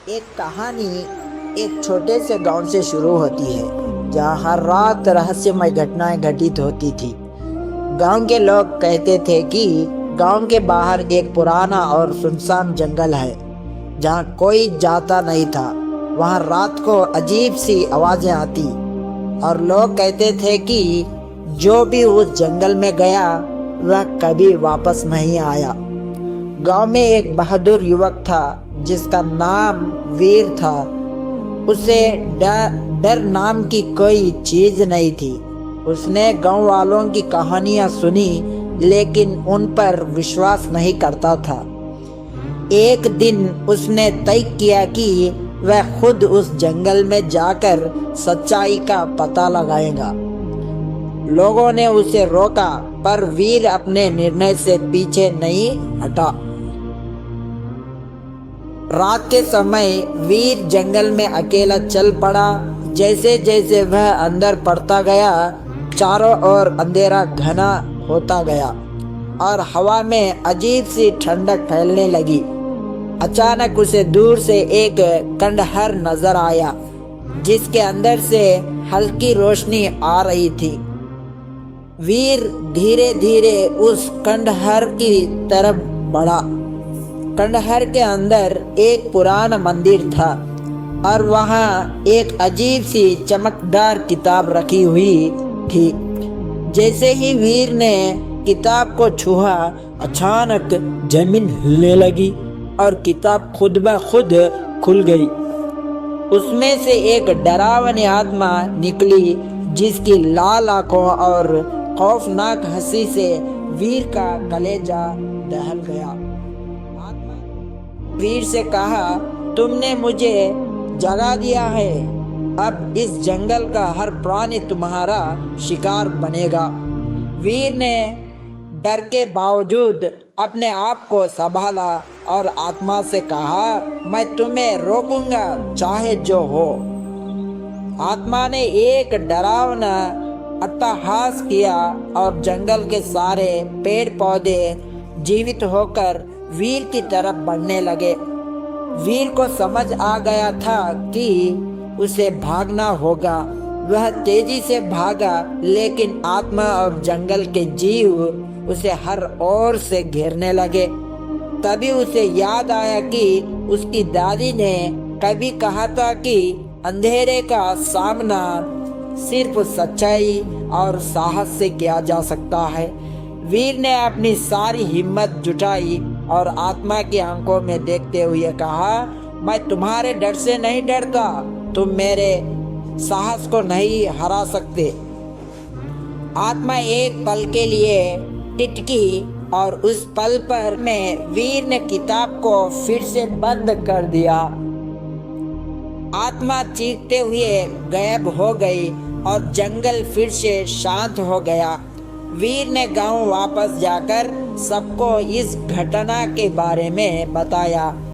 एक कहानी एक छोटे से गांव से शुरू होती है जहां हर रात रहस्यमय घटनाएं घटित होती थी। गांव के लोग कहते थे कि गांव के बाहर एक पुराना और सुनसान जंगल है जहां कोई जाता नहीं था। वहां रात को अजीब सी आवाजें आती और लोग कहते थे कि जो भी उस जंगल में गया वह कभी वापस नहीं आया। गांव में एक बहादुर युवक था जिसका नाम वीर था। उसे डर नाम की कोई चीज नहीं थी। उसने गांव वालों की कहानियां सुनी लेकिन उन पर विश्वास नहीं करता था। एक दिन उसने तय किया कि वह खुद उस जंगल में जाकर सच्चाई का पता लगाएगा। लोगों ने उसे रोका पर वीर अपने निर्णय से पीछे नहीं हटा। रात के समय वीर जंगल में अकेला चल पड़ा। जैसे जैसे वह अंदर पड़ता गया चारों ओर अंधेरा घना होता गया और हवा में अजीब सी ठंडक फैलने लगी। अचानक उसे दूर से एक खंडहर नजर आया जिसके अंदर से हल्की रोशनी आ रही थी। वीर धीरे धीरे उस खंडहर की तरफ बढ़ा। खंडहर के अंदर एक पुराना मंदिर था और वहाँ एक अजीब सी चमकदार किताब रखी हुई थी। जैसे ही वीर ने किताब को छुआ अचानक जमीन हिलने लगी और किताब खुद ब खुद खुल गई। उसमें से एक डरावनी आत्मा निकली जिसकी लाल आंखों और खौफनाक हंसी से वीर का कलेजा दहल गया। वीर से कहा, तुमने मुझे जगा दिया है। अब इस जंगल का हर प्राणी तुम्हारा शिकार बनेगा। वीर ने डर के बावजूद अपने आप को संभाला और आत्मा से कहा, मैं तुम्हें रोकूंगा चाहे जो हो। आत्मा ने एक डरावना अट्टहास किया और जंगल के सारे पेड़ पौधे जीवित होकर वीर की तरफ बढ़ने लगे। वीर को समझ आ गया था कि उसे भागना होगा। वह तेजी से भागा लेकिन आत्मा और जंगल के जीव उसे हर ओर से घेरने लगे। तभी उसे याद आया कि उसकी दादी ने कभी कहा था कि अंधेरे का सामना सिर्फ सच्चाई और साहस से किया जा सकता है। वीर ने अपनी सारी हिम्मत जुटाई और आत्मा की आंखों में देखते हुए कहा, मैं तुम्हारे डर से नहीं डरता, तुम मेरे साहस को नहीं हरा सकते। आत्मा एक पल के लिए टिटकी और उस पल पर में वीर ने किताब को फिर से बंद कर दिया। आत्मा चीखते हुए गायब हो गई और जंगल फिर से शांत हो गया। वीर ने गांव वापस जाकर सबको इस घटना के बारे में बताया।